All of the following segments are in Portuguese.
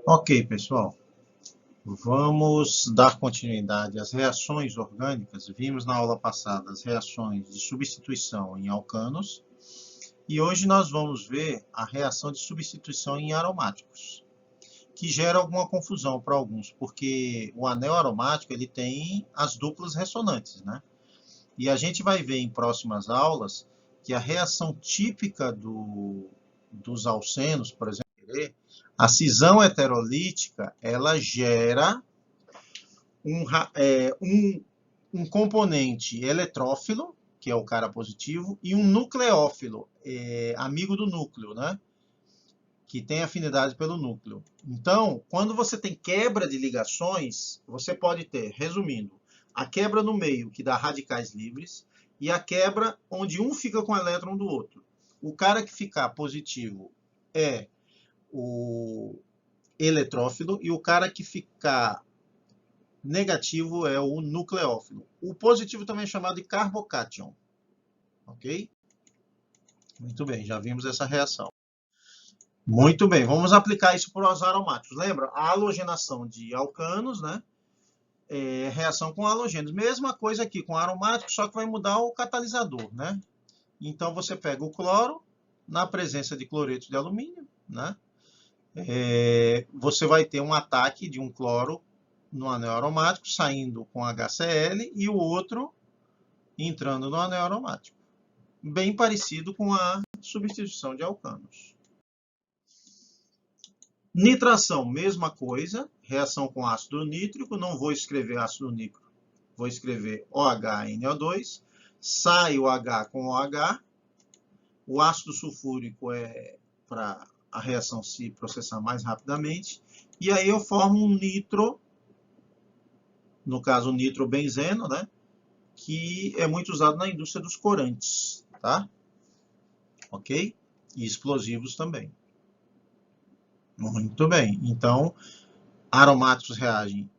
Ok, pessoal. Vamos dar continuidade às reações orgânicas. Vimos na aula passada as reações de substituição em alcanos. E hoje nós vamos ver a reação de substituição em aromáticos, que gera alguma confusão para alguns, porque o anel aromático ele tem as duplas ressonantes, né? E a gente vai ver em próximas aulas que a reação típica dos alcenos, por exemplo, a cisão heterolítica, ela gera um componente eletrófilo, que é o cara positivo, e um nucleófilo, amigo do núcleo, né? Que tem afinidade pelo núcleo. Então, quando você tem quebra de ligações, você pode ter, resumindo, a quebra no meio, que dá radicais livres, e a quebra onde um fica com o elétron do outro. O cara que ficar positivo é o eletrófilo e o cara que ficar negativo é o nucleófilo. O positivo também é chamado de carbocátion. Ok? Muito bem, já vimos essa reação. Muito bem, vamos aplicar isso para os aromáticos. Lembra? A halogenação de alcanos, né? Reação com halogênios. Mesma coisa aqui com aromáticos, só que vai mudar o catalisador, né? Então você pega o cloro, na presença de cloreto de alumínio, né? Você vai ter um ataque de um cloro no anel aromático, saindo com HCl, e o outro entrando no anel aromático. Bem parecido com a substituição de alcanos. Nitração, mesma coisa, reação com ácido nítrico, não vou escrever ácido nítrico, vou escrever OHNO2, sai o H com OH, o ácido sulfúrico é para a reação se processar mais rapidamente, e aí eu formo um nitro, no caso o nitrobenzeno, né, que é muito usado na indústria dos corantes, tá? Ok? E explosivos também. Muito bem. Então, aromáticos reagem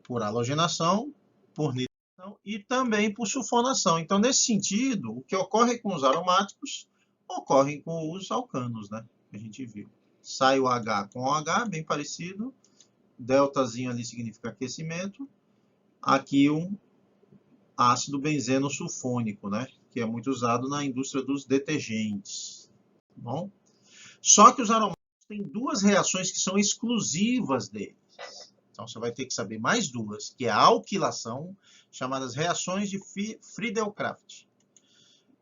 por halogenação, por nitração e também por sulfonação. Então, nesse sentido, o que ocorre com os aromáticos ocorre com os alcanos, né? Que a gente viu. Sai o H com OH, bem parecido. Deltazinho ali significa aquecimento. Aqui um ácido benzeno sulfônico, né? Que é muito usado na indústria dos detergentes. Tá bom? Só que os aromáticos têm duas reações que são exclusivas deles. Então, você vai ter que saber mais duas, que é a alquilação, chamadas reações de Friedel-Crafts.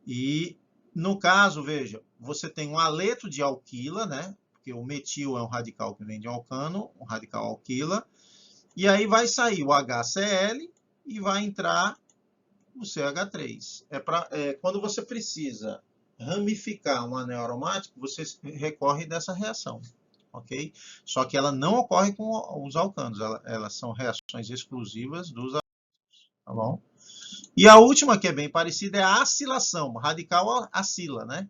E, no caso, veja, você tem um aleto de alquila, né? Porque o metil é um radical que vem de alcano, um radical alquila. E aí vai sair o HCl e vai entrar o CH3. Quando você precisa ramificar um anel aromático, você recorre dessa reação. Ok? Só que ela não ocorre com os alcanos, elas são reações exclusivas dos aromáticos, tá bom? E a última, que é bem parecida, é a acilação, radical acila, né?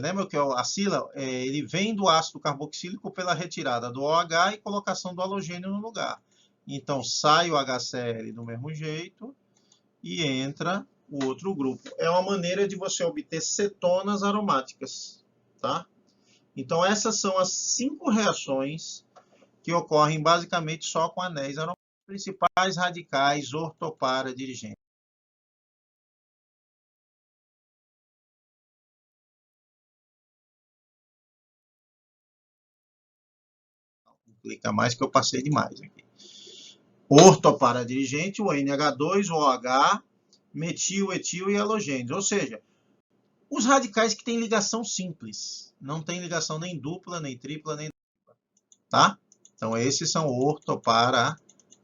Lembra que o acila, ele vem do ácido carboxílico pela retirada do OH e colocação do halogênio no lugar. Então, sai o HCl do mesmo jeito e entra o outro grupo. É uma maneira de você obter cetonas aromáticas, tá? Então, essas são as 5 reações que ocorrem basicamente só com anéis aromáticos. Principais radicais ortopara dirigentes. Clica mais que eu passei demais aqui. Ortopara dirigente, o NH2, o OH, metil, etil e halogênios. Ou seja, os radicais que têm ligação simples. Não tem ligação nem dupla, nem tripla, nem dupla. Tá? Então, esses são ortopara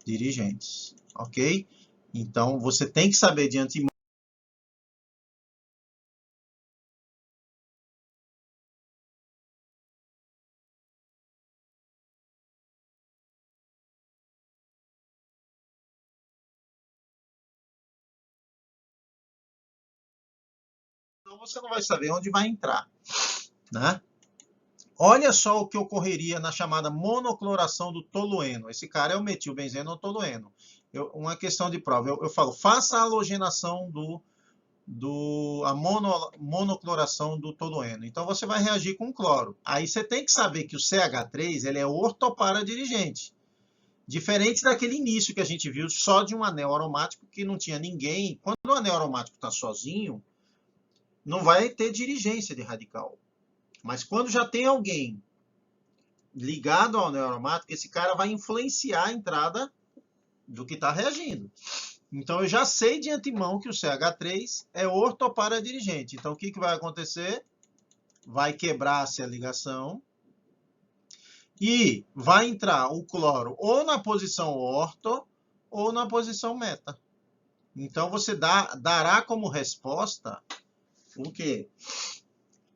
dirigentes. Ok? Então, você tem que saber de antemão. Então, você não vai saber onde vai entrar. Né? Olha só o que ocorreria na chamada monocloração do tolueno. Esse cara é o metilbenzeno ou tolueno. Uma questão de prova. Eu falo, faça a halogenação do monocloração do tolueno. Então você vai reagir com cloro. Aí você tem que saber que o CH3 ele é ortoparadirigente. Diferente daquele início que a gente viu só de um anel aromático que não tinha ninguém. Quando o anel aromático está sozinho, não vai ter dirigência de radical. Mas quando já tem alguém ligado ao anel aromático, esse cara vai influenciar a entrada do que está reagindo. Então eu já sei de antemão que o CH3 é ortoparadirigente. Então o que vai acontecer? Vai quebrar-se a ligação e vai entrar o cloro ou na posição orto ou na posição meta. Então você dará como resposta o quê?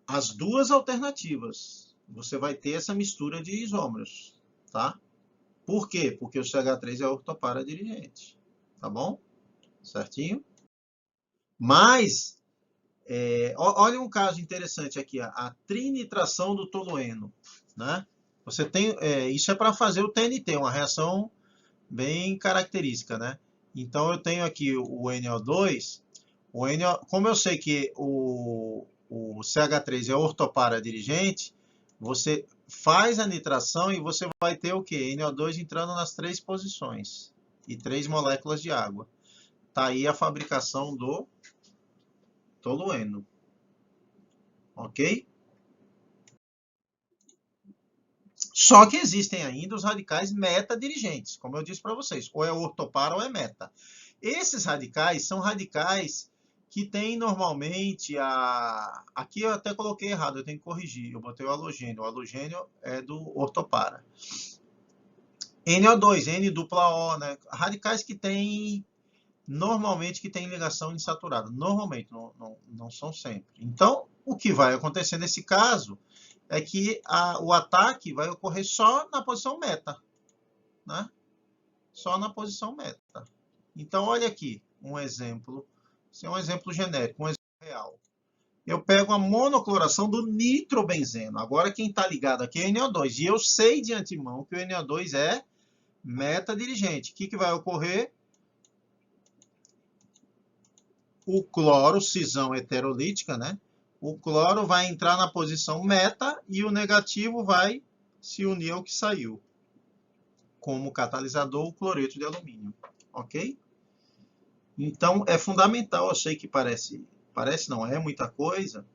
As duas alternativas. Você vai ter essa mistura de isômeros, tá? Por quê? Porque o CH3 é ortoparadirigente, tá bom? Certinho? Mas, olha um caso interessante aqui, a trinitração do tolueno, né? Você tem, isso é para fazer o TNT, uma reação bem característica, né? Então eu tenho aqui o NO2, como eu sei que o CH3 é ortoparadirigente, você faz a nitração e você vai ter o quê? NO2 entrando nas 3 posições e 3 moléculas de água. Tá aí a fabricação do tolueno. Ok? Só que existem ainda os radicais metadirigentes, como eu disse para vocês, ou é ortopara ou é meta. Esses radicais são radicais que têm normalmente aqui eu até coloquei errado, eu tenho que corrigir, eu botei o halogênio. O halogênio é do ortopara. NO2, N-dupla-O, né? Radicais que têm, normalmente, que têm ligação insaturada. Normalmente, não são sempre. Então, o que vai acontecer nesse caso é que o ataque vai ocorrer só na posição meta, né? Só na posição meta. Então, olha aqui um exemplo. Esse é um exemplo genérico, um exemplo real. Eu pego a monocloração do nitrobenzeno. Agora, quem está ligado aqui é NO2. E eu sei de antemão que o NO2 é metadirigente. O que vai ocorrer? O cloro, cisão heterolítica, né? O cloro vai entrar na posição meta e o negativo vai se unir ao que saiu. Como catalisador, o cloreto de alumínio. Ok? Então, é fundamental. Eu sei que parece não é muita coisa,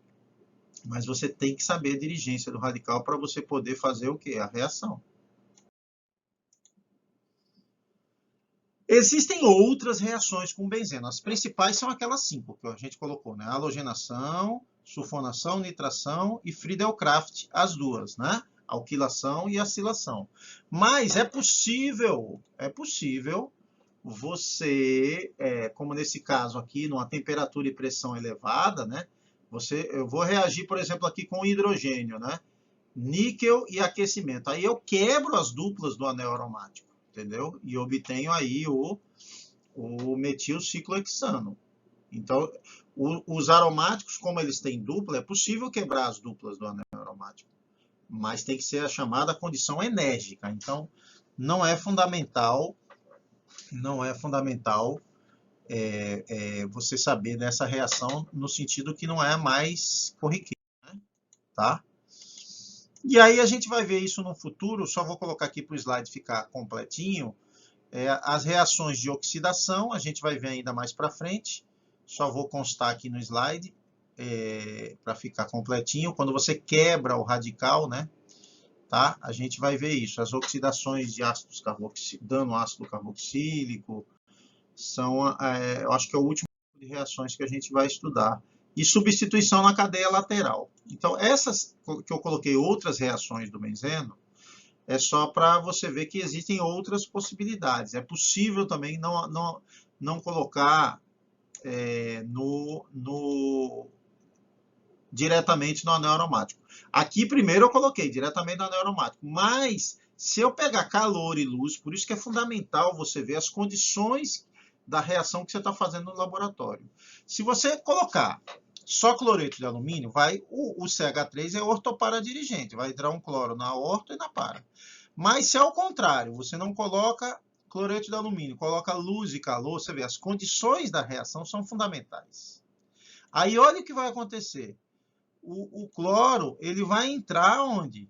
mas você tem que saber a dirigência do radical para você poder fazer o quê? A reação. Existem outras reações com benzeno. As principais são aquelas 5 que a gente colocou, né? Halogenação, sulfonação, nitração e Friedel-Crafts, as duas, né? Alquilação e acilação. Mas é possível você, como nesse caso aqui, numa temperatura e pressão elevada, né? Eu vou reagir, por exemplo, aqui com hidrogênio, né? Níquel e aquecimento. Aí eu quebro as duplas do anel aromático, entendeu? E obtenho aí o metilciclohexano. Então, os aromáticos, como eles têm dupla, é possível quebrar as duplas do anel aromático, mas tem que ser a chamada condição enérgica. Então, não é fundamental você saber dessa reação no sentido que não é mais corriqueiro, né? Tá? E aí a gente vai ver isso no futuro, só vou colocar aqui para o slide ficar completinho. As reações de oxidação, a gente vai ver ainda mais para frente, só vou constar aqui no slide para ficar completinho. Quando você quebra o radical, né? Tá? A gente vai ver isso. As oxidações de ácidos carboxílicos, dano ácido carboxílico, eu acho que é o último tipo de reações que a gente vai estudar. E substituição na cadeia lateral. Então, essas que eu coloquei outras reações do benzeno, é só para você ver que existem outras possibilidades. É possível também não colocar diretamente no anel aromático. Aqui, primeiro, eu coloquei diretamente no anel aromático, mas se eu pegar calor e luz, por isso que é fundamental você ver as condições da reação que você está fazendo no laboratório. Se você colocar só cloreto de alumínio, o CH3 é ortoparadirigente, vai entrar um cloro na orto e na para. Mas se ao contrário, você não coloca cloreto de alumínio, coloca luz e calor, você vê, as condições da reação são fundamentais. Aí olha o que vai acontecer. O cloro, ele vai entrar onde?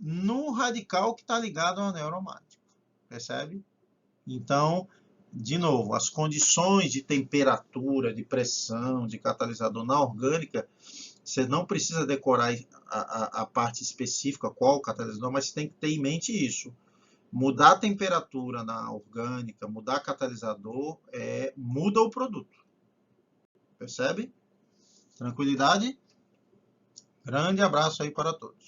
No radical que está ligado ao anel aromático. Percebe? Então, de novo, as condições de temperatura, de pressão, de catalisador na orgânica, você não precisa decorar a parte específica, qual o catalisador, mas você tem que ter em mente isso. Mudar a temperatura na orgânica, mudar catalisador, muda o produto. Percebe? Tranquilidade? Grande abraço aí para todos.